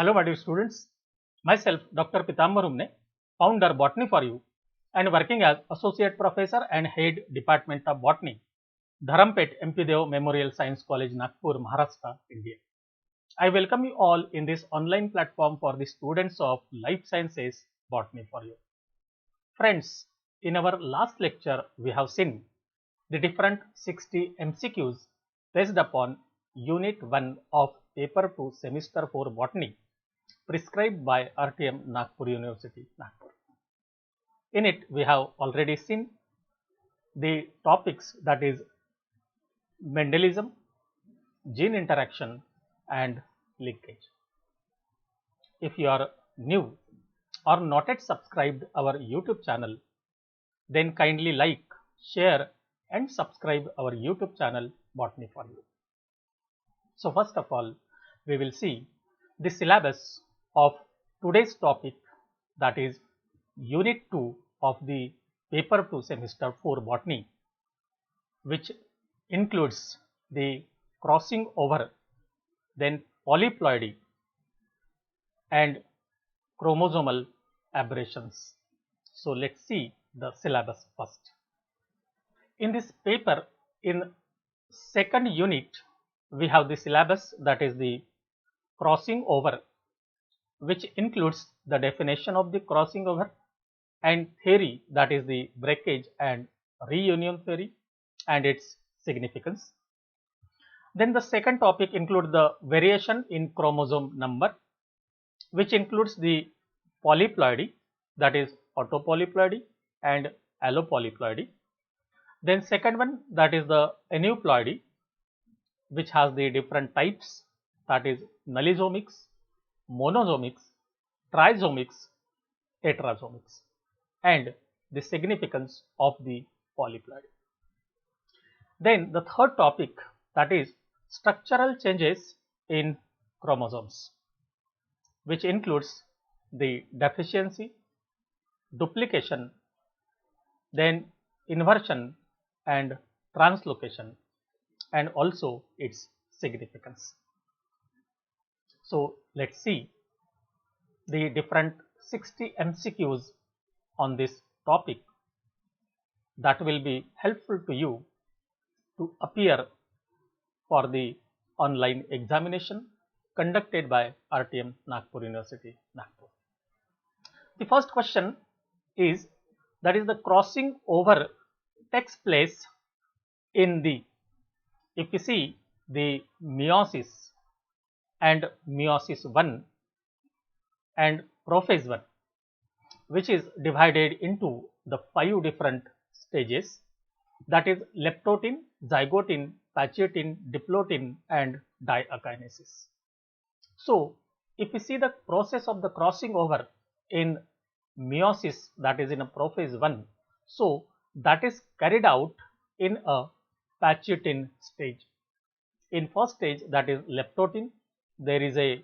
Hello, my dear students. Myself, Dr. Pitambar Umne, founder Botany for You, and working as Associate Professor and Head Department of Botany, Dharampet MP Dev Memorial Science College, Nagpur, Maharashtra, India. I welcome you all in this online platform for the students of Life Sciences Botany for You. Friends, in our last lecture, we have seen the different 60 MCQs based upon Unit 1 of Paper 2 Semester 4 Botany prescribed by RTM Nagpur University, Nagpur. In it, we have already seen the topics, that is Mendelism, gene interaction and linkage. If you are new or not yet subscribed our YouTube channel, then kindly like, share and subscribe our YouTube channel Botany for You. So first of all, we will see the syllabus of today's topic, that is Unit 2 of the Paper 2 Semester 4 Botany, which includes the crossing over, then polyploidy and chromosomal aberrations. So let's see the syllabus first. In this paper, in second unit, we have the syllabus, that is the crossing over, which includes the definition of the crossing over and theory, that is the breakage and reunion theory and its significance. Then the second topic includes the variation in chromosome number, which includes the polyploidy, that is autopolyploidy and allopolyploidy. Then second one, that is the aneuploidy, which has the different types, that is nullisomics, monosomics, trisomics, tetrasomics, and the significance of the polyploidy. Then the third topic, that is structural changes in chromosomes, which includes the deficiency, duplication, then inversion and translocation, and also its significance. So let's see the different 60 MCQs on this topic that will be helpful to you to appear for the online examination conducted by RTM Nagpur University, Nagpur. The first question is, that is the crossing over takes place in the, if you see the meiosis and meiosis 1 and prophase 1, which is divided into the 5 different stages, that is leptotin, zygotin, pachytin, diplotin and diakinesis. So if you see the process of the crossing over in meiosis, that is in a prophase 1, so that is carried out in a pachytin stage. In first stage, that is leptotin, there is a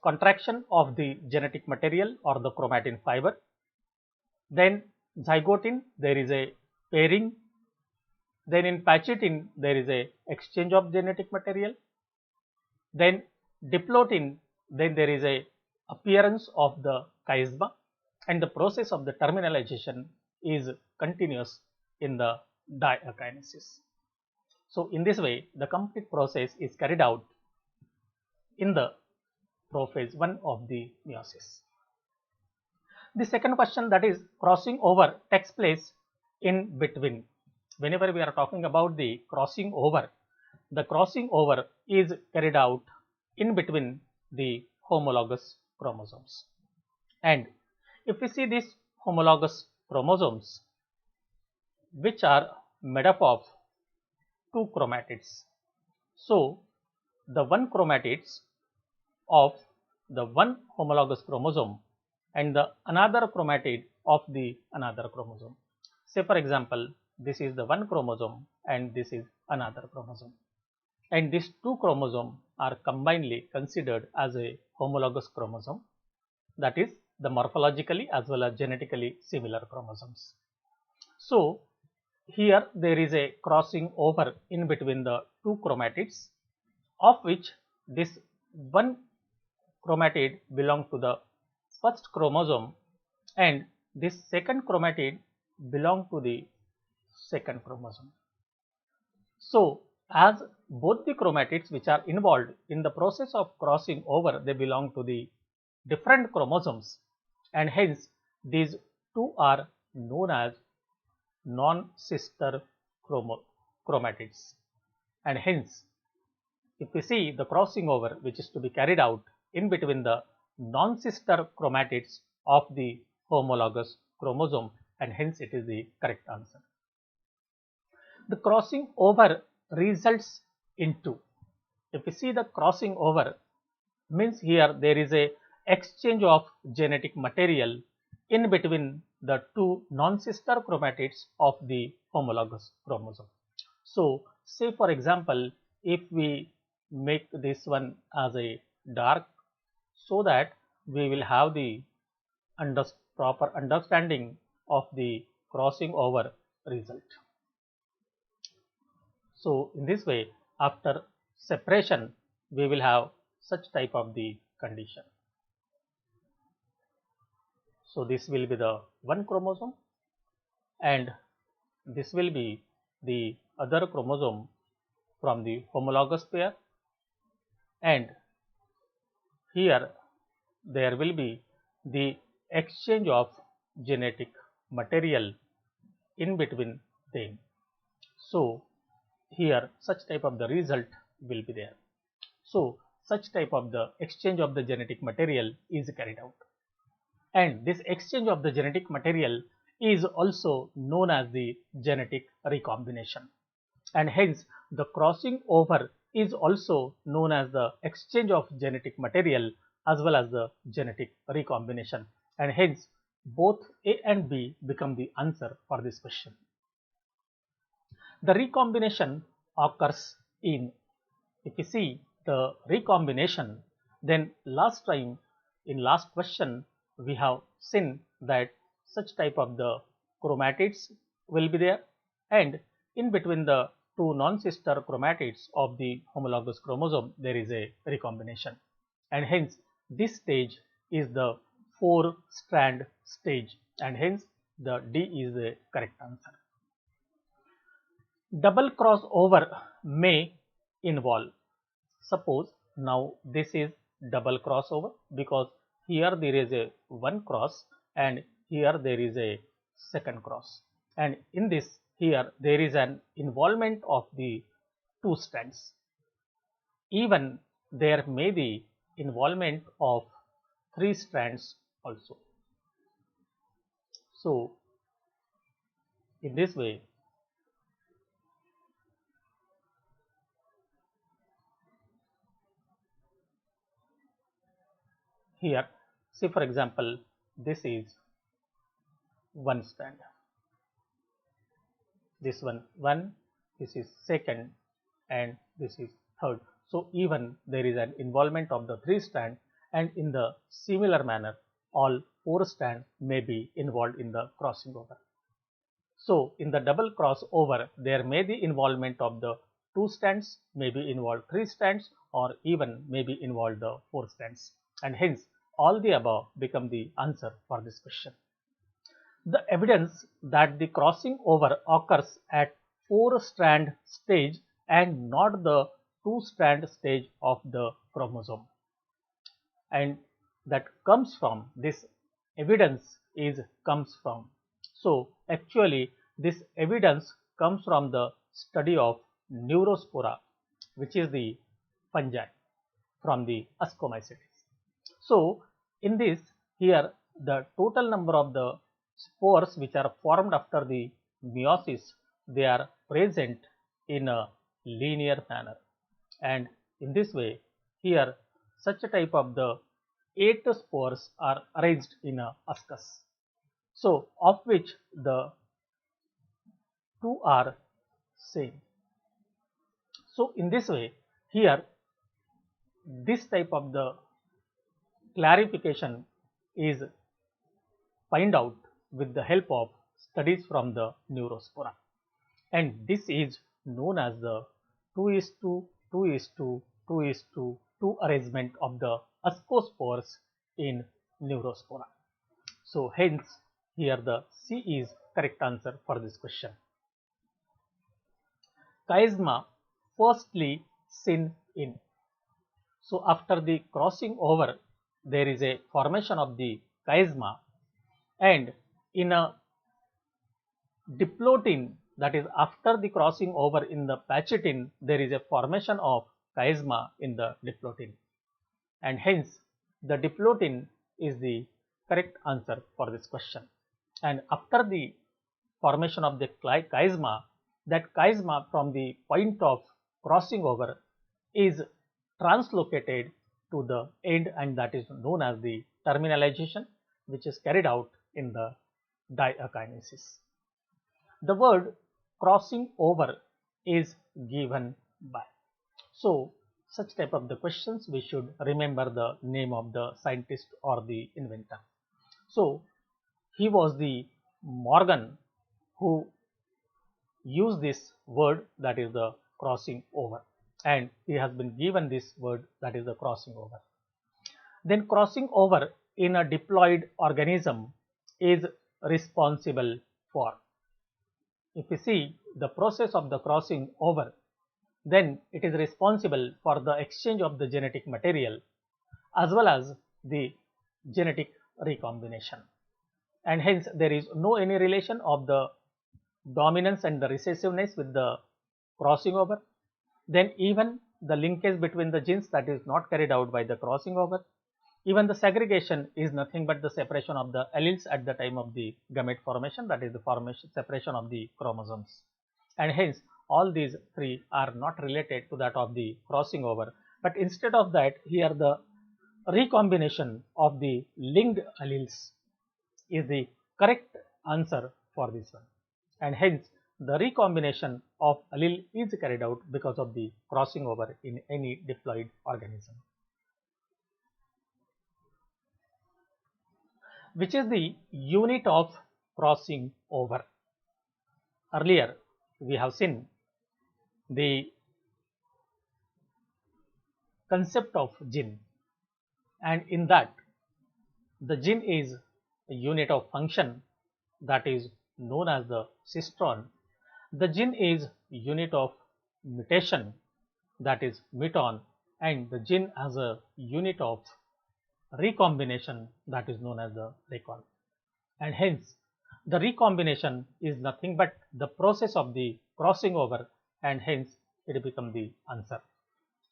contraction of the genetic material or the chromatin fiber. Then zygotin, there is a pairing. Then in pachytin, there is a exchange of genetic material. Then diplotin, then there is a appearance of the chiasma, and the process of the terminalization is continuous in the diakinesis. So in this way, the complete process is carried out in the prophase 1 of the meiosis. The second question, that is crossing over takes place in between. Whenever we are talking about the crossing over is carried out in between the homologous chromosomes. And if we see these homologous chromosomes, which are made up of 2 chromatids, so the 1 chromatids of the one homologous chromosome and the another chromatid of the another chromosome. Say for example, this is the one chromosome and this is another chromosome, and these 2 chromosomes are combinedly considered as a homologous chromosome, that is the morphologically as well as genetically similar chromosomes. So here there is a crossing over in between the 2 chromatids, of which this one chromatid belong to the first chromosome and this second chromatid belong to the second chromosome. So, as both the chromatids which are involved in the process of crossing over, they belong to the different chromosomes and hence these two are known as non-sister chromatids. And hence, if we see the crossing over which is to be carried out in between the non-sister chromatids of the homologous chromosome, and hence it is the correct answer. The crossing over results into, if we see the crossing over means here there is a exchange of genetic material in between the two non-sister chromatids of the homologous chromosome. So, say for example, if we make this one as a dark so that we will have the proper understanding of the crossing over result. So, in this way, after separation, we will have such type of the condition. So, this will be the one chromosome and this will be the other chromosome from the homologous pair, and here there will be the exchange of genetic material in between them. So, here such type of the result will be there. So, such type of the exchange of the genetic material is carried out, and this exchange of the genetic material is also known as the genetic recombination, and hence the crossing over is also known as the exchange of genetic material as well as the genetic recombination, and hence both A and B become the answer for this question. The recombination occurs in, if you see the recombination, then last time in last question we have seen that such type of the chromatids will be there, and in between the two non-sister chromatids of the homologous chromosome there is a recombination, and hence this stage is the 4-strand stage, and hence the D is the correct answer. Double crossover may involve, suppose now this is double crossover because here there is a one cross and here there is a second cross, and in this here there is an involvement of the two strands. Even there may be involvement of 3 strands also. So, in this way here, say for example, this is one strand, this one, this is second, and this is third. So, even there is an involvement of the 3 strand, and in the similar manner all 4 strand may be involved in the crossing over. So, in the double crossover there may be involvement of the 2 strands, may be involved 3 strands, or even may be involved the 4 strands, and hence all the above become the answer for this question. The evidence that the crossing over occurs at 4-strand stage and not the 2-strand stage of the chromosome, and that comes from this evidence comes from. So, actually this evidence comes from the study of Neurospora, which is the fungi from the Ascomycetes. So, in this here the total number of the spores which are formed after the meiosis, they are present in a linear manner, and in this way here such a type of the 8 spores are arranged in a ascus. So, of which the 2 are same. So, in this way here this type of the clarification is find out with the help of studies from the Neurospora, and this is known as the 2:2:2:2:2 arrangement of the ascospores in neurospora. So hence here the C is correct answer for this question. Chiasma firstly seen in. So after the crossing over, there is a formation of the chiasma, and in a diplotin, that is after the crossing over in the Pachitin, there is a formation of chiasma in the diplotin, and hence the diplotin is the correct answer for this question. And after the formation of the chiasma, that chiasma from the point of crossing over is translocated to the end, and that is known as the terminalization, which is carried out in the diakinesis. The word crossing over is given by. So such type of the questions we should remember the name of the scientist or the inventor. So he was the Morgan who used this word, that is the crossing over, and he has been given this word, that is the crossing over. Then crossing over in a diploid organism is responsible for. If we see the process of the crossing over, then it is responsible for the exchange of the genetic material as well as the genetic recombination, and hence there is no any relation of the dominance and the recessiveness with the crossing over. Then even the linkage between the genes, that is not carried out by the crossing over. Even the segregation is nothing but the separation of the alleles at the time of the gamete formation, that is the separation of the chromosomes, and hence all these three are not related to that of the crossing over, but instead of that, here the recombination of the linked alleles is the correct answer for this one, and hence the recombination of allele is carried out because of the crossing over in any diploid organism. Which is the unit of crossing over? Earlier we have seen the concept of gene, and in that the gene is a unit of function, that is known as the cistron. The gene is unit of mutation, that is meton, and the gene has a unit of recombination, that is known as the recon, and hence the recombination is nothing but the process of the crossing over, and hence it becomes the answer,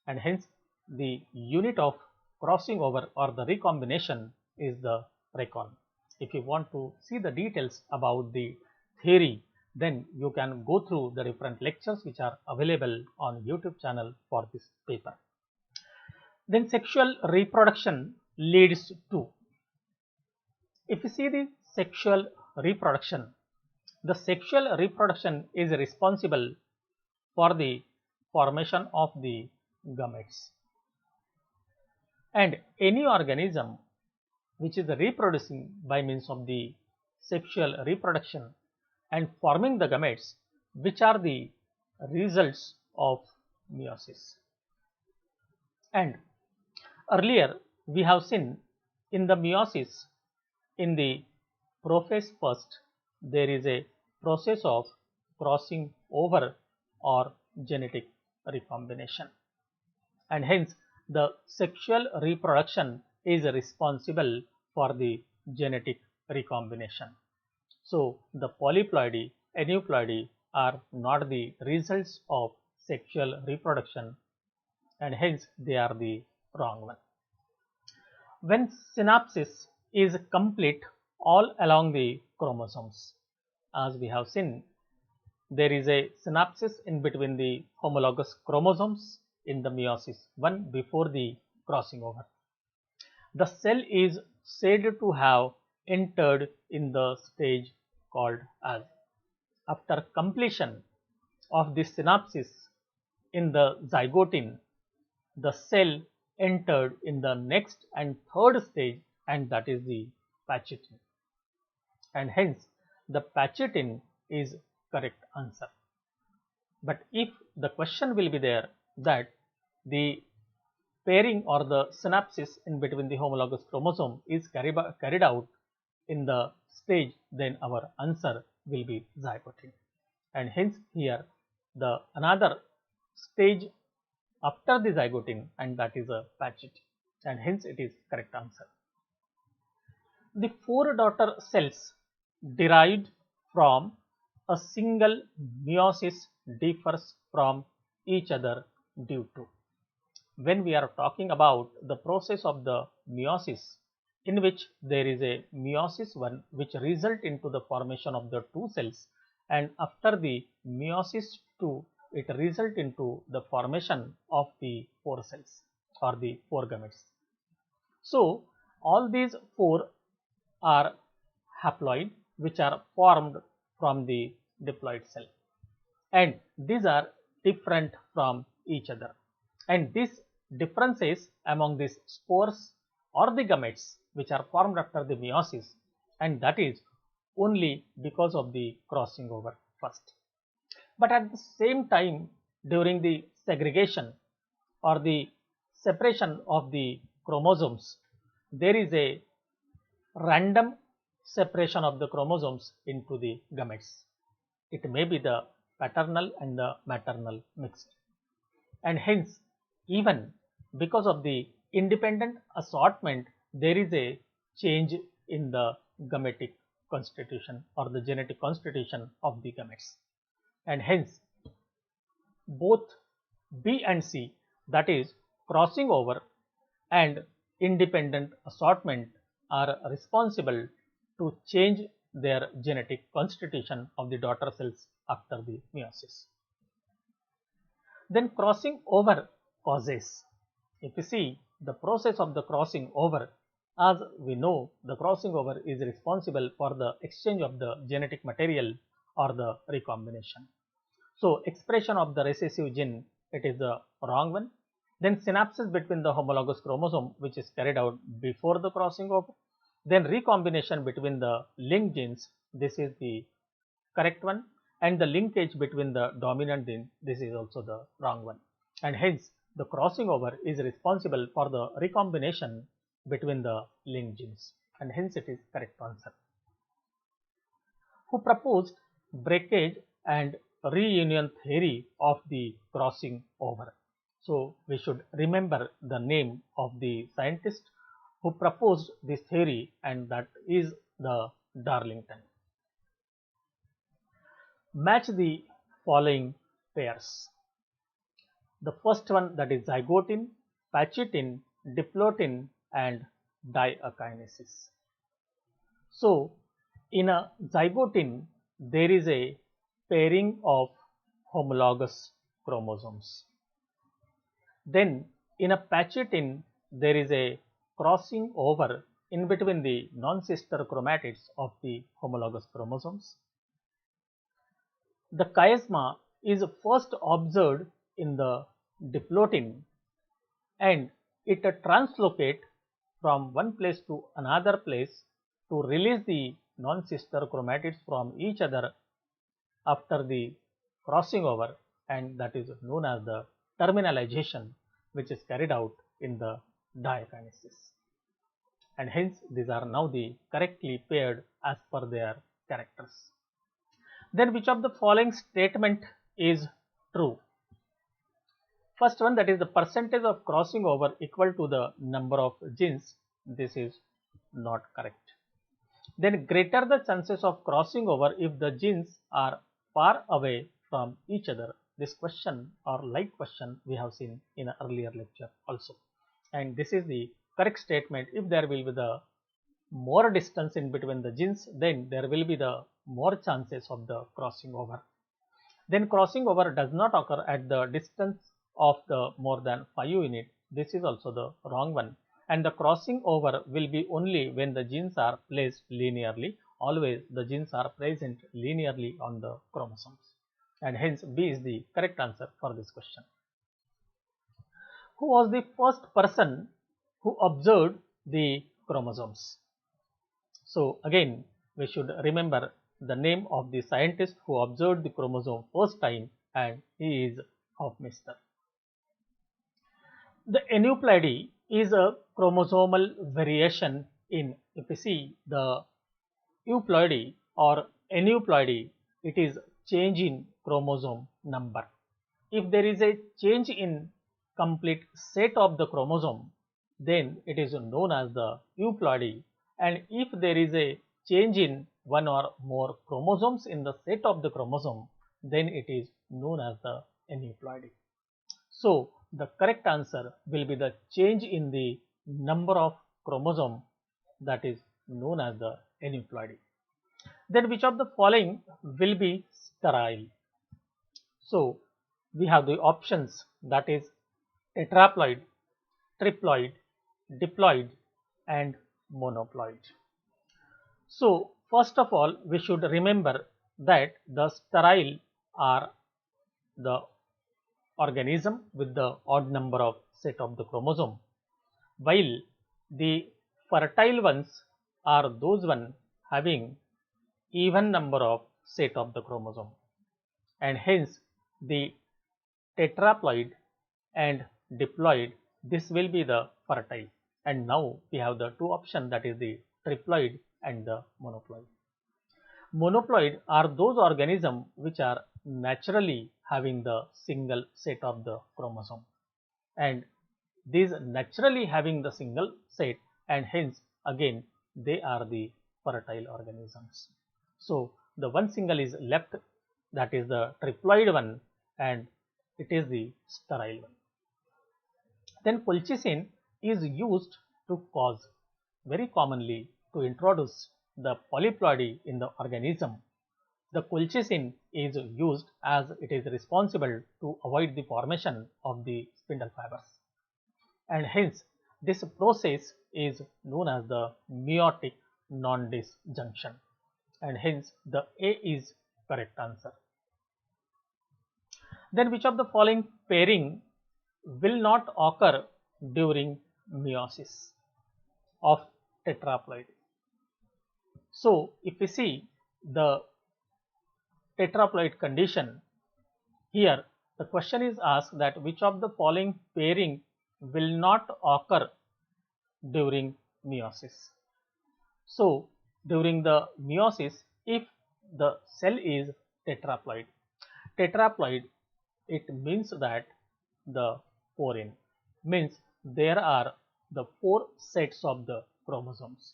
and hence the unit of crossing over or the recombination is the recon. If you want to see the details about the theory, then you can go through the different lectures which are available on YouTube channel for this paper. Then sexual reproduction leads to. If you see the sexual reproduction, the sexual reproduction is responsible for the formation of the gametes, and any organism which is reproducing by means of the sexual reproduction and forming the gametes, which are the results of meiosis. And earlier we have seen in the meiosis, in the prophase first, there is a process of crossing over or genetic recombination, and hence the sexual reproduction is responsible for the genetic recombination. So the polyploidy, aneuploidy are not the results of sexual reproduction, and hence they are the wrong one. When synapsis is complete all along the chromosomes, as we have seen, there is a synapsis in between the homologous chromosomes in the meiosis 1 before the crossing over. The cell is said to have entered in the stage called as. After completion of the synapsis in the zygote, the cell entered in the next and third stage, and that is the Pachitin, and hence the Pachitin is correct answer. But if the question will be there that the pairing or the synapses in between the homologous chromosome is carried out in the stage, then our answer will be zygote. And hence here the another stage after the zygote, and that is a patchet, and hence it is correct answer. The 4 daughter cells derived from a single meiosis differs from each other due to. When we are talking about the process of the meiosis, in which there is a meiosis 1 which result into the formation of the 2 cells, and after the meiosis 2 it result into the formation of the 4 cells or the 4 gametes. So all these 4 are haploid which are formed from the diploid cell, and these are different from each other, and these differences among these spores or the gametes which are formed after the meiosis, and that is only because of the crossing over first. But at the same time, during the segregation or the separation of the chromosomes, there is a random separation of the chromosomes into the gametes. It may be the paternal and the maternal mixed, and hence even because of the independent assortment, there is a change in the gametic constitution or the genetic constitution of the gametes, and hence both B and C, that is crossing over and independent assortment, are responsible to change their genetic constitution of the daughter cells after the meiosis. Then crossing over causes. If you see the process of the crossing over, as we know, the crossing over is responsible for the exchange of the genetic material or the recombination. So expression of the recessive gene, it is the wrong one. Then synapses between the homologous chromosome which is carried out before the crossing over. Then recombination between the linked genes, this is the correct one, and the linkage between the dominant gene, this is also the wrong one, and hence the crossing over is responsible for the recombination between the linked genes, and hence it is correct answer. Who proposed breakage and reunion theory of the crossing over? So we should remember the name of the scientist who proposed this theory, and that is the Darlington. Match the following pairs. The first one, that is zygotin, patchitin, diplotin and diakinesis. So in a zygotin there is a pairing of homologous chromosomes. Then in a patchitin there is a crossing over in between the non-sister chromatids of the homologous chromosomes. The chiasma is first observed in the diplotin, and it translocate from one place to another place to release the non-sister chromatids from each other after the crossing over, and that is known as the terminalization, which is carried out in the diakinesis, and hence these are now the correctly paired as per their characters. Then which of the following statement is true? First one, that is the percentage of crossing over equal to the number of genes, this is not correct. Then greater the chances of crossing over if the genes are far away from each other. This question or like question we have seen in an earlier lecture also, and this is the correct statement. If there will be the more distance in between the genes, then there will be the more chances of the crossing over. Then crossing over does not occur at the distance of the more than 5 unit. This is also the wrong one, and the crossing over will be only when the genes are placed linearly. Always the genes are present linearly on the chromosomes, and hence B is the correct answer for this question. Who was the first person who observed the chromosomes? So again we should remember the name of the scientist who observed the chromosome first time, and he is Hofmeister. The aneuploidy is a chromosomal variation in, if we see the euploidy or aneuploidy, it is change in chromosome number. If there is a change in complete set of the chromosome, then it is known as the euploidy, and if there is a change in one or more chromosomes in the set of the chromosome, then it is known as the aneuploidy. So, the correct answer will be the change in the number of chromosome, that is known as the aneuploidy. Then which of the following will be sterile? So, we have the options, that is tetraploid, triploid, diploid and monoploid. So, first of all, we should remember that the sterile are the organism with the odd number of set of the chromosome, while the fertile ones are those one having even number of set of the chromosome, and hence the tetraploid and diploid, this will be the fertile. And now we have the two options, that is the triploid and the monoploid. Monoploid are those organisms which are naturally having the single set of the chromosome, and these naturally having the single set, and hence again they are the fertile organisms. So, the one single is left, that is the triploid one, and it is the sterile one. Then colchicine is used to cause, very commonly, to introduce the polyploidy in the organism. The colchicine is used as it is responsible to avoid the formation of the spindle fibers, and hence this process is known as the meiotic non-disjunction, and hence the A is correct answer. Then which of the following pairing will not occur during meiosis of tetraploid? So, if we see the tetraploid condition, here the question is asked that which of the following pairing will not occur during meiosis. So, during the meiosis, if the cell is tetraploid, it means that the 4n means there are the 4 sets of the chromosomes.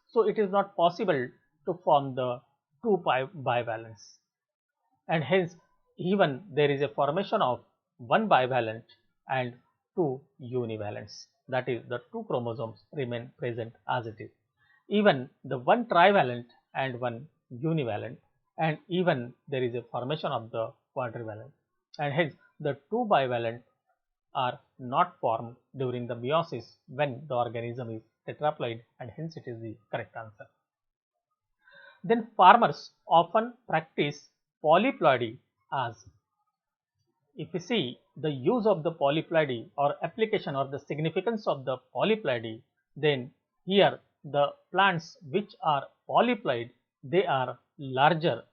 So, it is not possible to form the 2 bivalents, and hence even there is a formation of 1 bivalent and 2 univalents, that is the 2 chromosomes remain present as it is. Even the 1 trivalent and 1 univalent, and even there is a formation of the quadrivalent, and hence the 2 bivalent are not formed during the meiosis when the organism is tetraploid, and hence it is the correct answer. Then farmers often practice polyploidy as, if you see the use of the polyploidy or application or the significance of the polyploidy, then here the plants which are polyploid, they are larger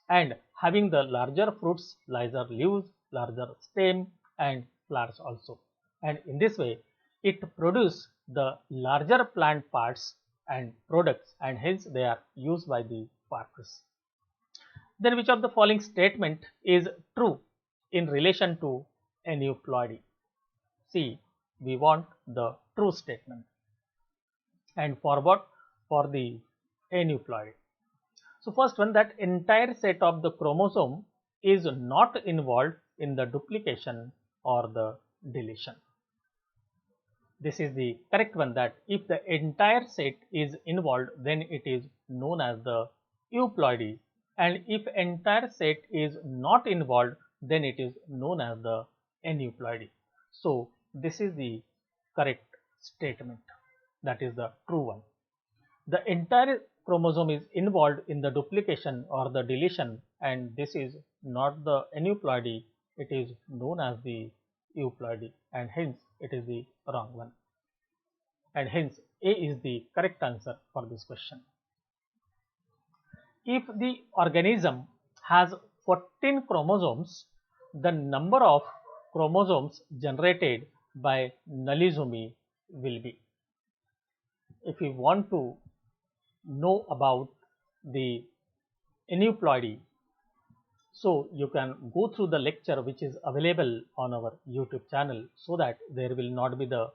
and having the larger fruits, larger leaves, larger stem and flowers also, and in this way it produces the larger plant parts and products, and hence they are used by the farmers. Then which of the following statement is true in relation to aneuploidy? See, we want the true statement, and for what? For the aneuploidy. So, first one, that entire set of the chromosome is not involved in the duplication or the deletion. This is the correct one, that if the entire set is involved, then it is known as the euploidy, and if entire set is not involved, then it is known as the aneuploidy. So, this is the correct statement, that is the true one. The entire chromosome is involved in the duplication or the deletion, and this is not the aneuploidy, it is known as the euploidy, and hence it is the wrong one, and hence A is the correct answer for this question. If the organism has 14 chromosomes, the number of chromosomes generated by nullisomy will be. If you want to know about the aneuploidy, so you can go through the lecture which is available on our YouTube channel, so that there will not be the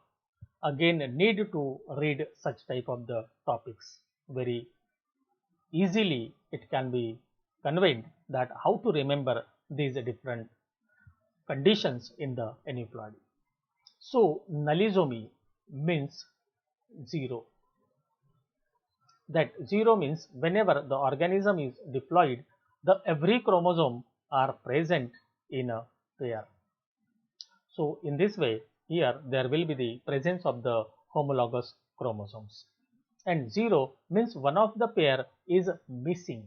again need to read such type of the topics. Very easily it can be conveyed that how to remember these different conditions in the aneuploidy. So nullisomy means 0. That 0 means whenever the organism is diploid, the every chromosome are present in a pair. So in this way, here there will be the presence of the homologous chromosomes, and 0 means one of the pair is missing,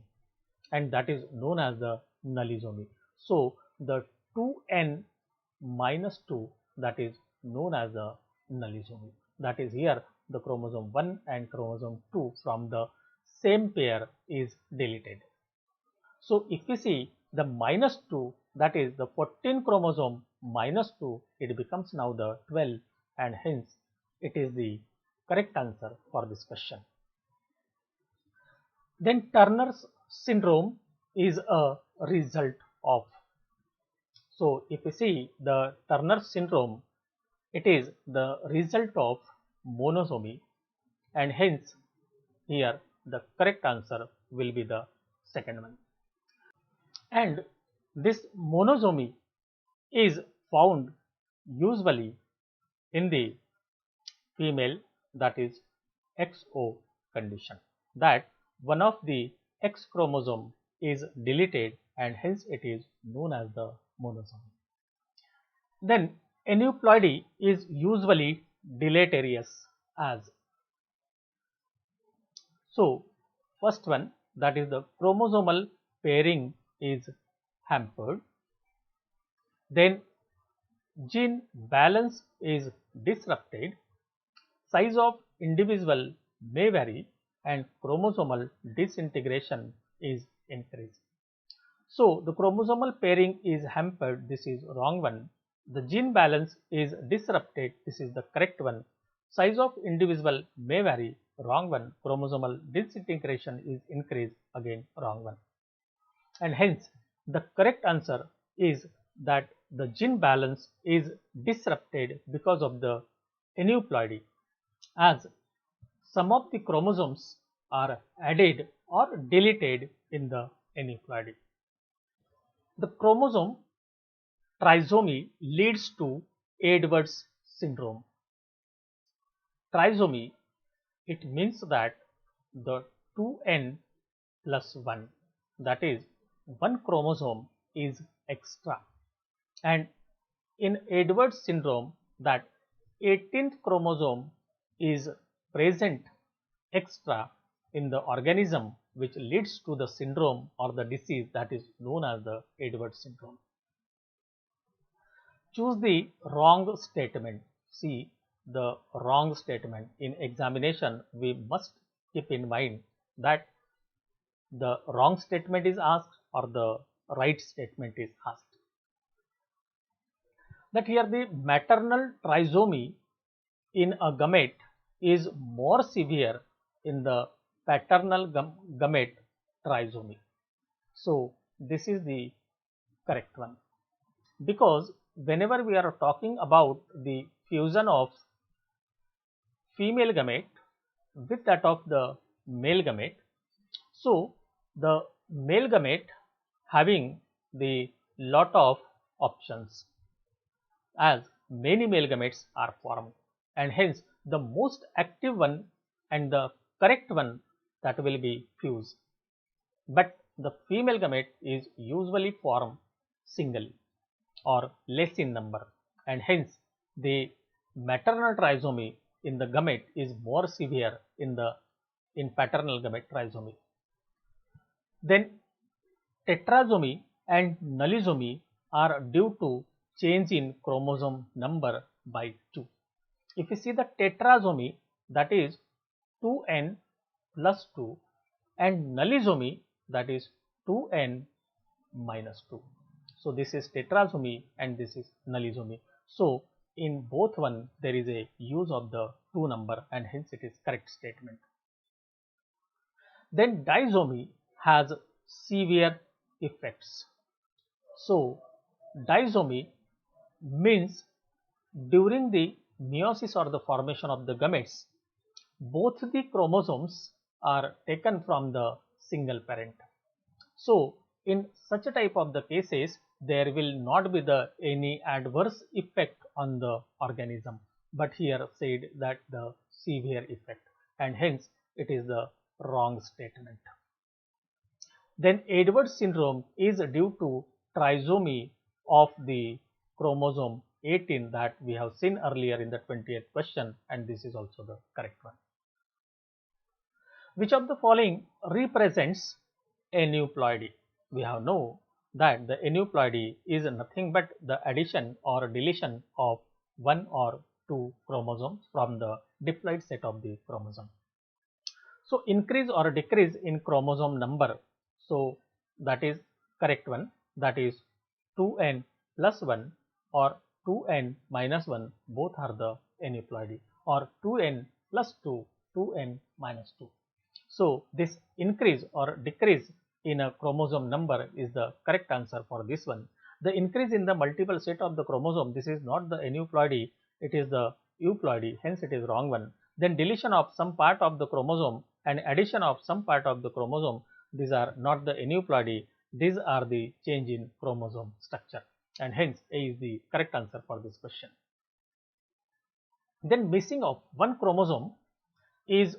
and that is known as the nullisomy. So the 2n minus 2, that is known as the nullisomy. That is, here the chromosome 1 and chromosome 2 from the same pair is deleted. So if we see the minus 2, that is the 14 chromosome minus 2, it becomes now the 12, and hence it is the correct answer for this question. Then Turner's syndrome is a result of. So if we see the Turner's syndrome, it is the result of monosomy, and hence here the correct answer will be the second one. And this monosomy is found usually in the female, that is XO condition, that one of the X chromosome is deleted, and hence it is known as the monosomy. Then aneuploidy is usually deleterious as. So first one, that is the chromosomal pairing is hampered, then gene balance is disrupted, size of individual may vary, and chromosomal disintegration is increased. So the chromosomal pairing is hampered, this is wrong one. The gene balance is disrupted, this is the correct one. Size of individual may vary, wrong one. Chromosomal disintegration is increased, again wrong one. And hence the correct answer is that the gene balance is disrupted because of the aneuploidy, as some of the chromosomes are added or deleted in the aneuploidy. The chromosome trisomy leads to Edwards syndrome. Trisomy, it means that the 2n plus 1, that is one chromosome is extra, and in Edwards syndrome that 18th chromosome is present extra in the organism, which leads to the syndrome or the disease that is known as the Edwards syndrome. Choose the wrong statement. See the wrong statement. In examination, we must keep in mind that the wrong statement is asked or the right statement is asked. That here the maternal trisomy in a gamete is more severe in the paternal gamete trisomy. So this is the correct one, because whenever we are talking about the fusion of female gamete with that of the male gamete, so the male gamete having the lot of options, as many male gametes are formed, and hence the most active one and the correct one that will be fused. But the female gamete is usually formed singly or less in number, and hence the maternal trisomy in the gamete is more severe in paternal gamete trisomy. Then tetrasomy and nullisomy are due to change in chromosome number by 2. If you see the tetrasomy, that is 2n plus 2, and nullisomy, that is 2n minus 2. So this is tetrasomy and this is nullisomy. So in both one there is a use of the 2 number and hence it is correct statement. Then disomy has severe effects. So disomy means during the meiosis or the formation of the gametes, both the chromosomes are taken from the single parent. So in such a type of the cases, there will not be any adverse effect on the organism, but here said that the severe effect, and hence it is the wrong statement. Then Edwards syndrome is due to trisomy of the chromosome 18 that we have seen earlier in the 20th question, and this is also the correct one. Which of the following represents aneuploidy? We have know that the aneuploidy is nothing but the addition or deletion of 1 or 2 chromosomes from the diploid set of the chromosome. So increase or decrease in chromosome number, so that is correct one, that is 2n plus 1 or 2n minus 1, both are the aneuploidy, or 2n plus 2, 2n minus 2. So this increase or decrease in a chromosome number is the correct answer for this one. The increase in the multiple set of the chromosome, this is not the aneuploidy, it is the euploidy, hence it is wrong one. Then deletion of some part of the chromosome and addition of some part of the chromosome, these are not the aneuploidy, these are the change in chromosome structure, and hence A is the correct answer for this question. Then missing of one chromosome is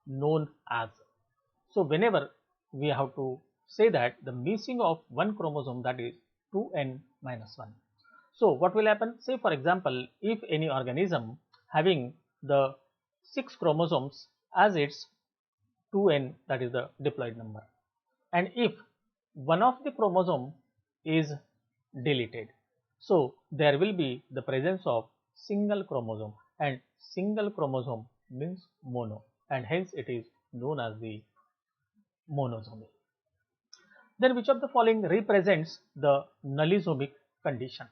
known as, so whenever we have to say that the missing of one chromosome, that is 2n minus 1. So what will happen? Say for example, if any organism having the 6 chromosomes as its 2n, that is the diploid number, and if one of the chromosome is deleted, so there will be the presence of single chromosome, and single chromosome means mono, and hence it is known as the monosomy. Then which of the following represents the nullisomic condition?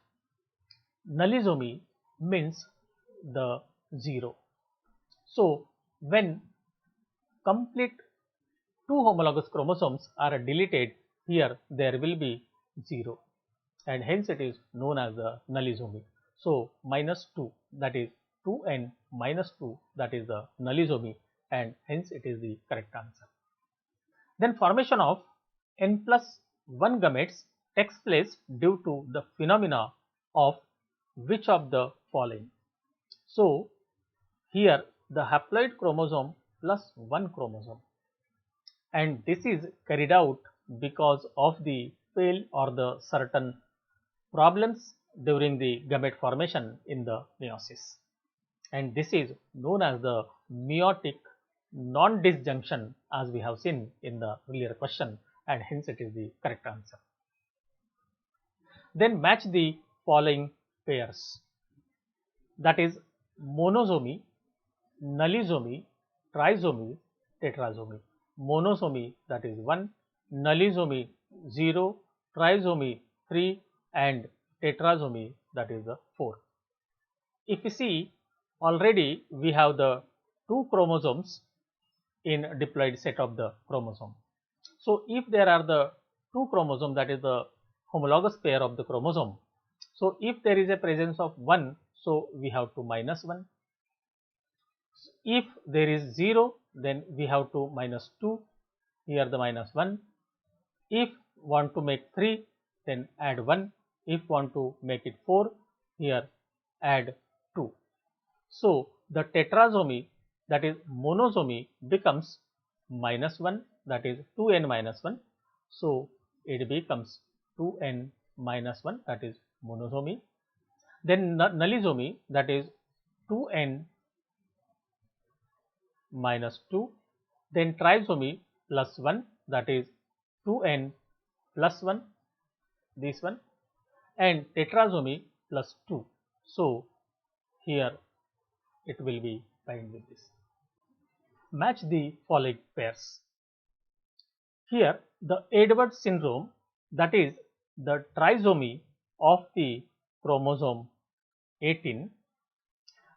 Nullisomy means the 0. So when complete 2 homologous chromosomes are deleted, here there will be 0, and hence it is known as the nullisomy. So minus 2, that is 2n minus 2, that is the nullisomy, and hence it is the correct answer. Then formation of n plus 1 gametes takes place due to the phenomena of which of the following? So here the haploid chromosome plus 1 chromosome, and this is carried out because of the fail or the certain problems during the gamete formation in the meiosis, and this is known as the meiotic non-disjunction, as we have seen in the earlier question, and hence it is the correct answer. Then match the following pairs, that is monosomy, nullisomy, trisomy, tetrasomy. Monosomy, that is 1, nullisomy 0, trisomy 3, and tetrasomy, that is the 4. If you see, already we have the 2 chromosomes in diploid set of the chromosome. So if there are the 2 chromosomes, that is the homologous pair of the chromosome, so if there is a presence of 1, so we have to minus 1. If there is 0, then we have to minus 2, here the minus 1. If want to make 3, then add 1. If want to make it 4, here add 2. So the tetrasomy, that is monosomy, becomes minus 1, that is 2n minus 1. So it becomes 2n minus 1, that is monosomy. Then nullisomy, that is 2n minus 2. Then trisomy plus 1, that is 2n plus 1, this one, and tetrasomy plus 2. So here it will be fine with this. Match the following pairs. Here the Edwards syndrome, that is the trisomy of the chromosome 18.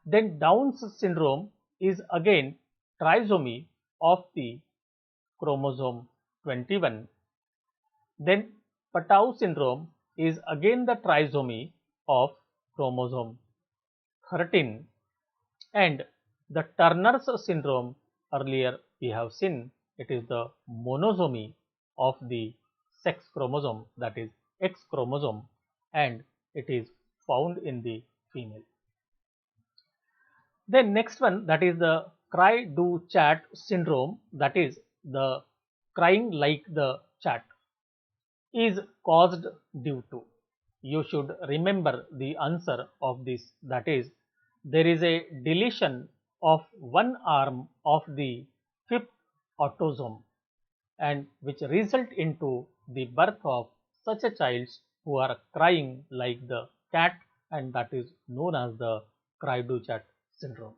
Then Down's syndrome is again trisomy of the chromosome 21. Then Patau syndrome is again the trisomy of chromosome 13, and the Turner's syndrome, earlier we have seen, it is the monosomy of the sex chromosome, that is X chromosome, and it is found in the female. Then next one, that is the cry-do-chat syndrome, that is the crying like the chat, is caused due to. You should remember the answer of this, that is there is a deletion of one arm of the fifth autosome, and which result into the birth of such a child who are crying like the cat, and that is known as the cry-do-chat syndrome.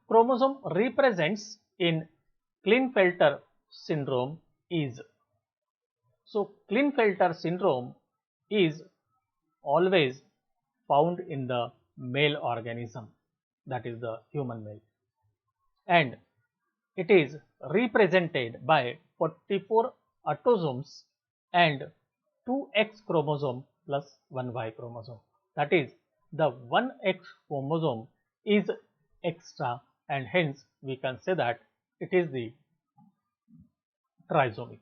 Chromosome represents in Klinefelter syndrome is. So Klinefelter syndrome is always found in the male organism, that is the human male, and it is represented by 44 autosomes and 2 X chromosome plus 1 Y chromosome. That is, the 1 X chromosome is extra, and hence we can say that it is the trisomy,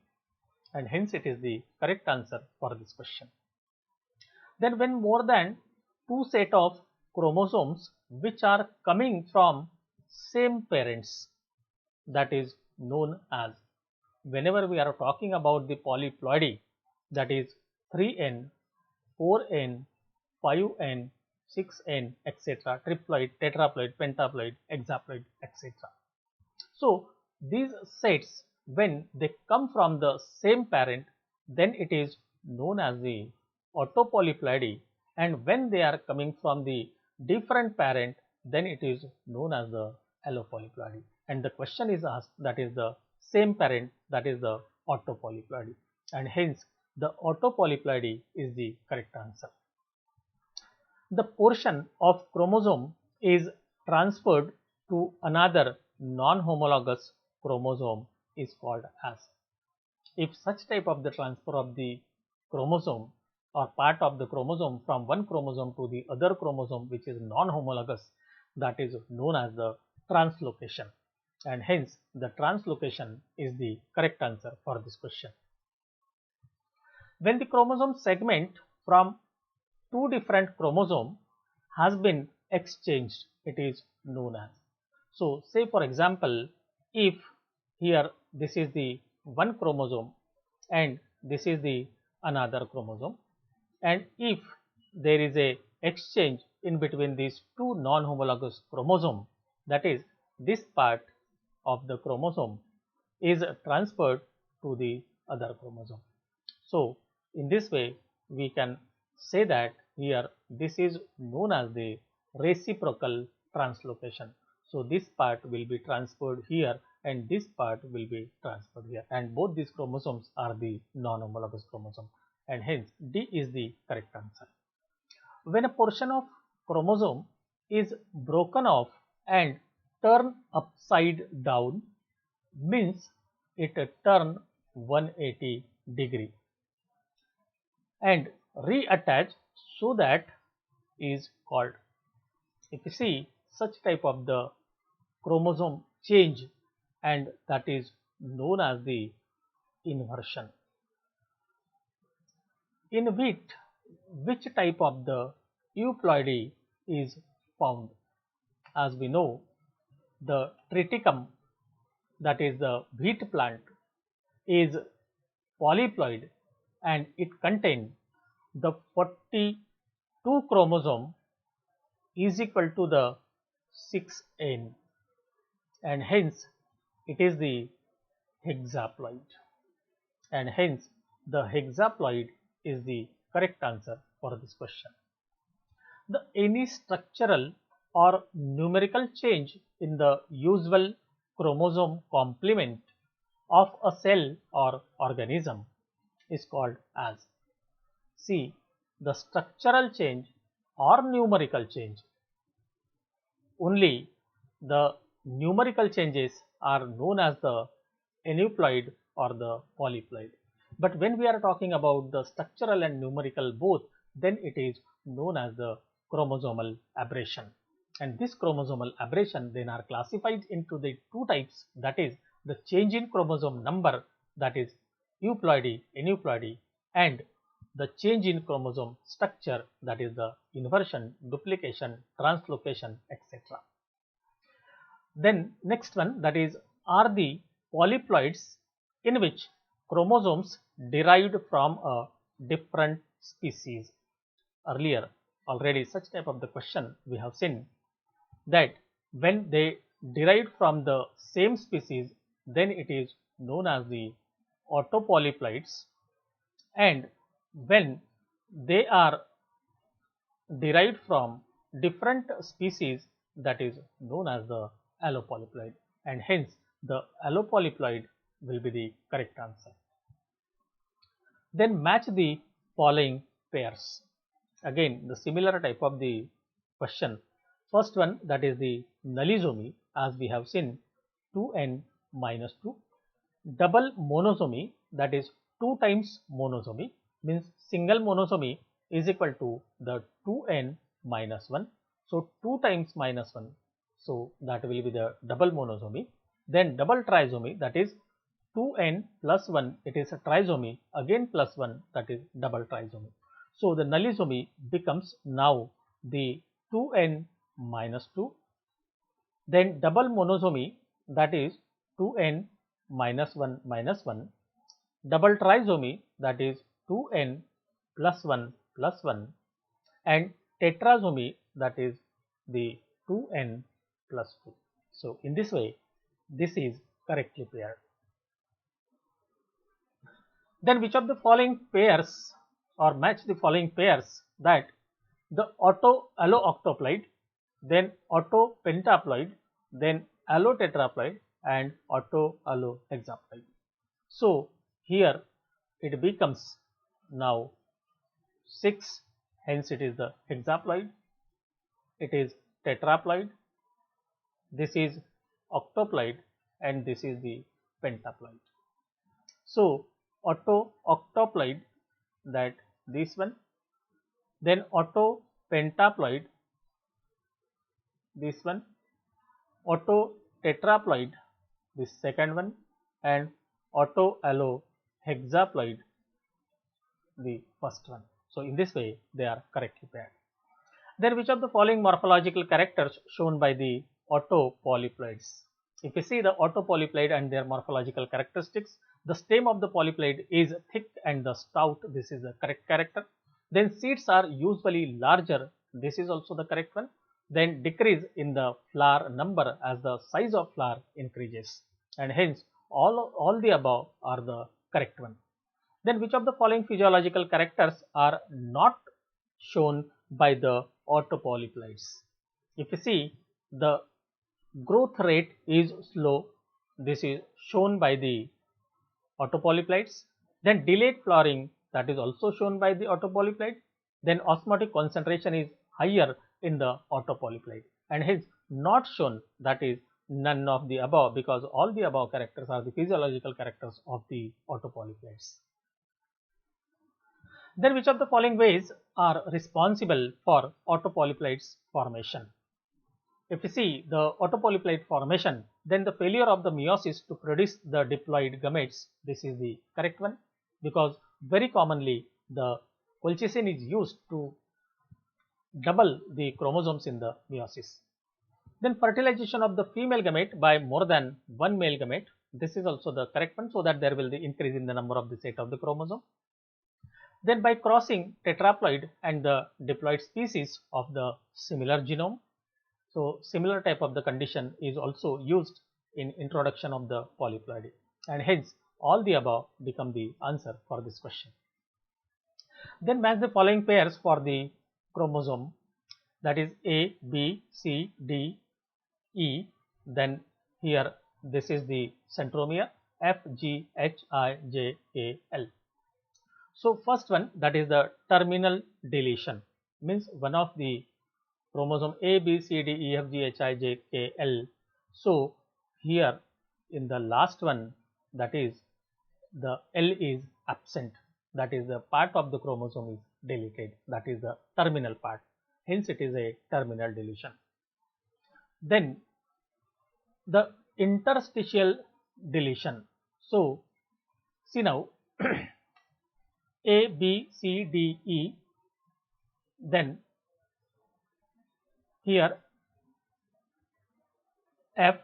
and hence it is the correct answer for this question. Then when more than 2 set of chromosomes which are coming from same parents, that is known as, whenever we are talking about the polyploidy, that is 3n, 4n, 5n, 6n, etc., triploid, tetraploid, pentaploid, hexaploid, etc. So these sets, when they come from the same parent, then it is known as the autopolyploidy, and when they are coming from the different parent, then it is known as the allopolyploidy. And the question is asked, that is the same parent, that is the autopolyploidy, and hence the autopolyploidy is the correct answer. The portion of chromosome is transferred to another non-homologous chromosome is called as. If such type of the transfer of the chromosome or part of the chromosome from one chromosome to the other chromosome which is non-homologous, that is known as the translocation, and hence the translocation is the correct answer for this question. When the chromosome segment from two different chromosome has been exchanged, it is known as. So say for example, if here this is the one chromosome and this is the another chromosome, and if there is a exchange in between these two non-homologous chromosome, that is this part of the chromosome is transferred to the other chromosome. So in this way we can say that here this is known as the reciprocal translocation. So this part will be transferred here and this part will be transferred here, and both these chromosomes are the non-homologous chromosome, and hence D is the correct answer. When a portion of chromosome is broken off and turned upside down, means it turn 180 degree and reattach, so that is called, if you see such type of the chromosome change, and that is known as the inversion. In which type of the euploidy is found? As we know, the triticum, that is the wheat plant, is polyploid and it contains the 42 chromosome is equal to the 6n, and hence it is the hexaploid, and hence the hexaploid is the correct answer for this question. Any structural or numerical change in the usual chromosome complement of a cell or organism is called as. See, the structural change or numerical change. Only the numerical changes are known as the aneuploid or the polyploid. But when we are talking about the structural and numerical both, then it is known as the chromosomal aberration. And this chromosomal aberration then are classified into the two types, that is the change in chromosome number, that is euploidy, aneuploidy, and the change in chromosome structure, that is the inversion, duplication, translocation, etc. Then next one, that is are the polyploids in which chromosomes derived from a different species. Earlier already such type of the question we have seen that when they derived from the same species, then it is known as the autopolyploids, and when they are derived from different species, that is known as the allopolyploid, and hence the allopolyploid will be the correct answer. Then match the following pairs. Again the similar type of the question. First one, that is the nullisomy, as we have seen 2n minus 2. Double monosomy, that is 2 times monosomy, means single monosomy is equal to the 2n minus 1. So 2 times minus 1, so that will be the double monosomy. Then double trisomy, that is 2n plus 1, it is a trisomy, again plus 1, that is double trisomy. So the nullisomy becomes now the 2n minus 2. Then double monosomy, that is 2n minus 1 minus 1. Double trisomy, that is 2n plus 1 plus 1. And tetrasomy, that is the 2n plus 2. So in this way this is correctly paired. Then which of the following pairs or match the following pairs, that the allooctoploid, then pentaploid, then allotetraploid, and allohexaploid. So here it becomes now 6, hence it is the hexaploid, it is tetraploid, this is octoploid, and this is the pentaploid. So octoploid, that this one, then pentaploid, this one, tetraploid, this second one, and allohexaploid, the first one. So in this way they are correctly paired. Then which of the following morphological characters shown by the autopolyploids? If you see the autopolyploid and their morphological characteristics, the stem of the polyploid is thick and the stout, this is the correct character. Then seeds are usually larger, this is also the correct one. Then decrease in the flower number as the size of flower increases, and hence all the above are the correct one. Then which of the following physiological characters are not shown by the autopolyploids? If you see, the growth rate is slow, this is shown by the autopolyploids. Then delayed flowering, that is also shown by the autopolyploid. Then osmotic concentration is higher in the autopolyploid, and hence not shown, that is none of the above, because all the above characters are the physiological characters of the autopolyploids. Then which of the following ways are responsible for autopolyploids formation? If you see the autopolyploid formation, then the failure of the meiosis to produce the diploid gametes, this is the correct one, because very commonly the colchicine is used to double the chromosomes in the meiosis. Then fertilization of the female gamete by more than one male gamete, this is also the correct one, so that there will be increase in the number of the set of the chromosome. Then by crossing tetraploid and the diploid species of the similar genome. So similar type of the condition is also used in introduction of the polyploidy, and hence all the above become the answer for this question. Then match the following pairs for the chromosome, that is A, B, C, D, E. Then here this is the centromere, F, G, H, I, J, K, L. So first one, that is the terminal deletion, means one of the chromosome A, B, C, D, E, F, G, H, I, J, K, L. So here in the last one, that is the L is absent, that is the part of the chromosome is deleted, that is the terminal part, hence it is a terminal deletion. Then the interstitial deletion. So see now A, B, C, D, E, then here F,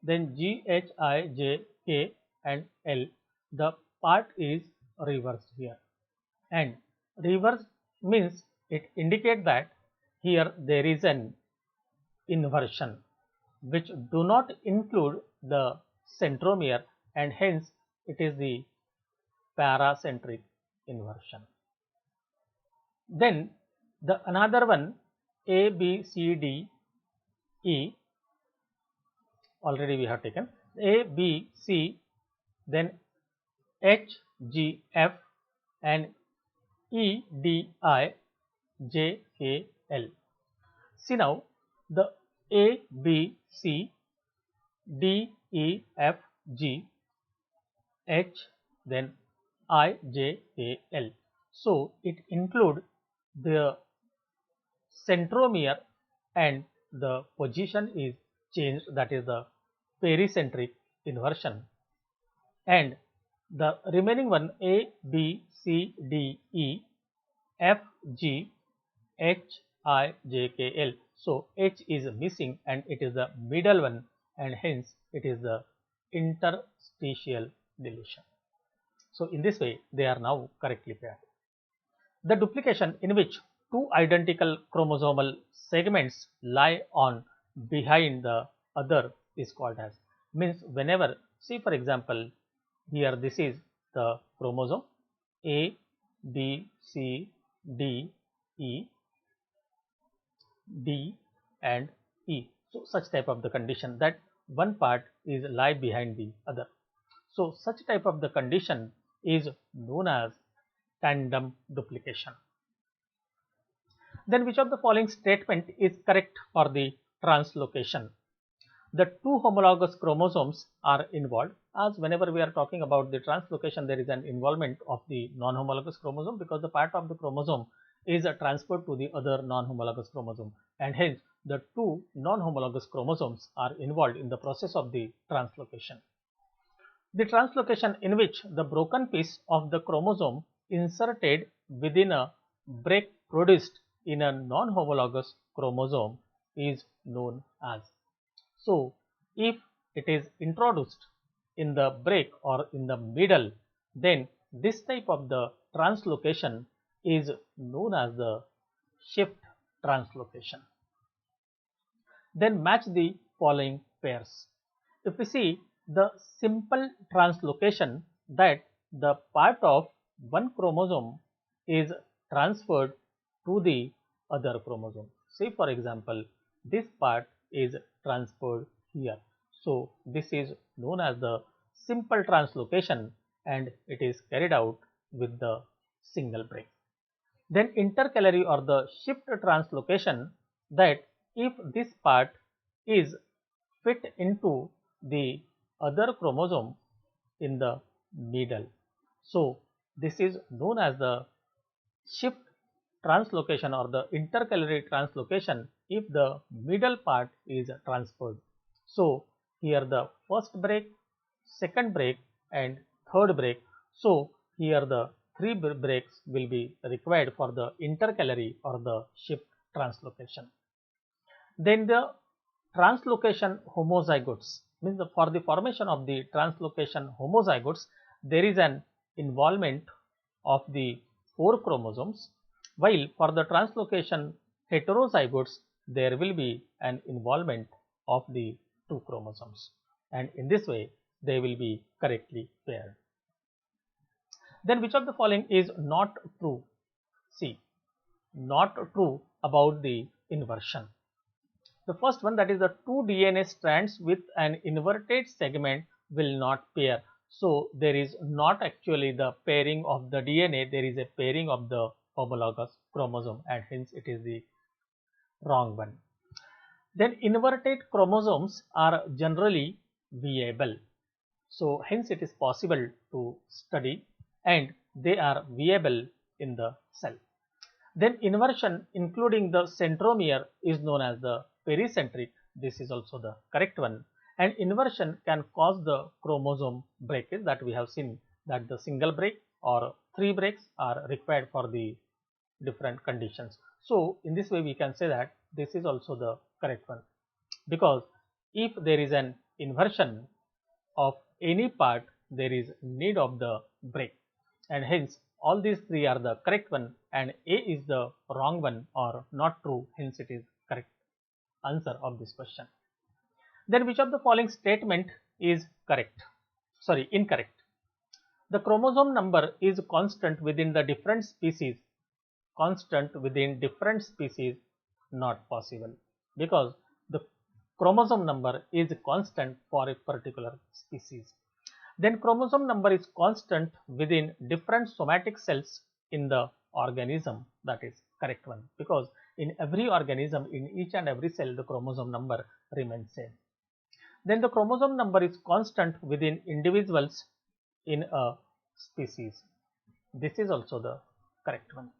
then G, H, I, J, K and L. The part is reversed here, and reverse means it indicates that here there is an inversion which do not include the centromere, and hence it is the paracentric inversion. Then the another one, A, B, C, D, E, already we have taken A, B, C, then H, G, F and E, D, I, J, K, L. See now the A, B, C, D, E, F, G, H, then I, J, K, L. So it include the centromere and the position is changed, that is the pericentric inversion, and the remaining one A, B, C, D, E, F, G, H, I, J, K, L. So H is missing and it is the middle one, and hence it is the interstitial deletion. So in this way they are now correctly paired. The duplication, in which two identical chromosomal segments lie on behind the other, is called as, means whenever, see for example here this is the chromosome A, B, C, D, E, D and E. So such type of the condition that one part is lie behind the other. So such type of the condition is known as tandem duplication. Then which of the following statement is correct for the translocation? The two homologous chromosomes are involved, as whenever we are talking about the translocation there is an involvement of the non-homologous chromosome, because the part of the chromosome is transferred to the other non-homologous chromosome, and hence the two non-homologous chromosomes are involved in the process of the translocation. The translocation, in which the broken piece of the chromosome inserted within a break produced in a non-homologous chromosome, is known as. So if it is introduced in the break or in the middle, then this type of the translocation is known as the shift translocation. Then match the following pairs. If we see the simple translocation, that the part of one chromosome is transferred to the other chromosome. Say for example this part is transferred here. So this is known as the simple translocation and it is carried out with the single break. Then intercalary or the shift translocation, that if this part is fit into the other chromosome in the middle. So this is known as the shift translocation or the intercalary translocation if the middle part is transferred. So here the first break, second break and third break. So here the three breaks will be required for the intercalary or the shift translocation. Then the translocation homozygotes, means for the formation of the translocation homozygotes there is an involvement of the 4 chromosomes, while for the translocation heterozygotes there will be an involvement of the 2 chromosomes, and in this way they will be correctly paired. Then which of the following is not true? See, not true about the inversion. The first one, that is the 2 DNA strands with an inverted segment will not pair. So there is not actually the pairing of the DNA, there is a pairing of the homologous chromosome, and hence it is the wrong one. Then inverted chromosomes are generally viable. So hence it is possible to study and they are viable in the cell. Then inversion including the centromere is known as the pericentric. This is also the correct one. And inversion can cause the chromosome breakage, that we have seen that the single break or 3 breaks are required for the different conditions. So in this way we can say that this is also the correct one, because if there is an inversion of any part, there is need of the break, and hence all these three are the correct one and A is the wrong one or not true, hence it is correct answer of this question. Then which of the following statement is incorrect? The chromosome number is constant within the different species. Constant within different species, not possible, because the chromosome number is constant for a particular species. Then chromosome number is constant within different somatic cells in the organism, that is correct one, because in every organism, in each and every cell, the chromosome number remains same. Then the chromosome number is constant within individuals in a species. This is also the correct one,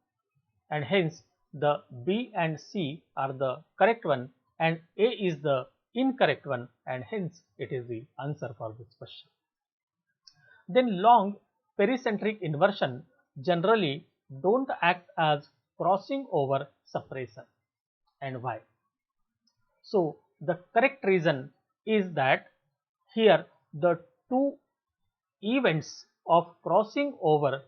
and hence the B and C are the correct one and A is the incorrect one, and hence it is the answer for this question. Then long pericentric inversion generally don't act as crossing over suppressor, and why? So the correct reason is that here the two events of crossing over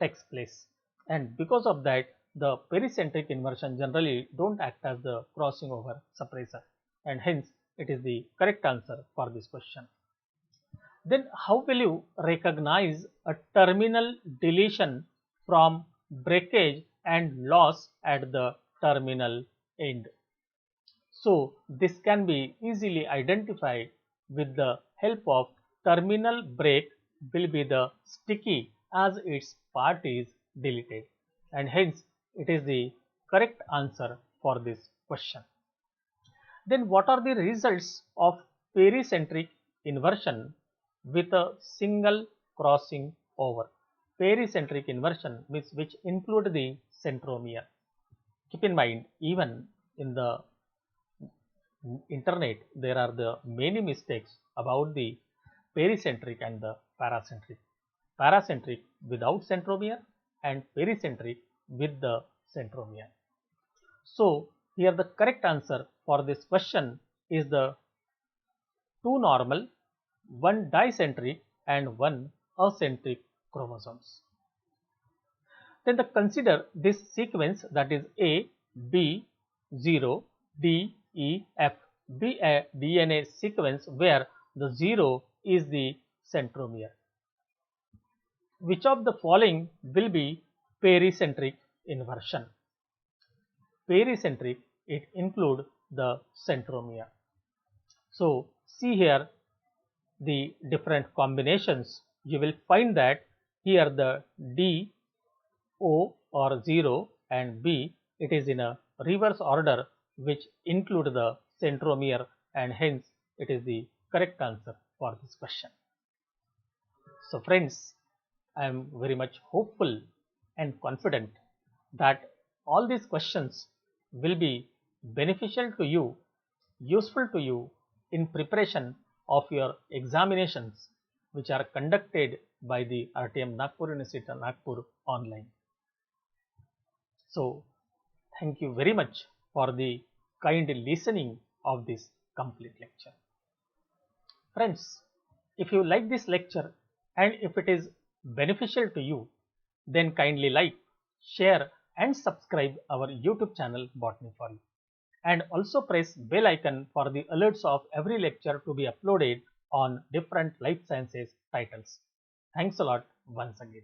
takes place, and because of that the pericentric inversion generally don't act as the crossing over suppressor, and hence it is the correct answer for this question. Then how will you recognize a terminal deletion from breakage and loss at the terminal end? So this can be easily identified with the help of terminal break will be the sticky as its part is deleted, and hence it is the correct answer for this question. Then what are the results of pericentric inversion with a single crossing over? Pericentric inversion which include the centromere. Keep in mind, even in the internet there are the many mistakes about the pericentric and the paracentric. Paracentric without centromere and pericentric with the centromere. So here the correct answer for this question is the 2 normal, 1 dicentric and 1 acentric chromosomes. Then consider this sequence, that is A, B, 0, D, E, F, be a DNA sequence where the 0 is the centromere. Which of the following will be pericentric inversion? Pericentric, it include the centromere. So see here the different combinations. You will find that here the D, O or 0 and B, it is in a reverse order which include the centromere, and hence it is the correct answer for this question. So friends, I am very much hopeful and confident that all these questions will be beneficial to you, useful to you in preparation of your examinations which are conducted by the RTM Nagpur University Nagpur online. So thank you very much for the kind listening of this complete lecture. Friends, if you like this lecture and if it is beneficial to you, then kindly like, share and subscribe our YouTube channel Botany for You, and also press bell icon for the alerts of every lecture to be uploaded on different life sciences titles. Thanks a lot once again.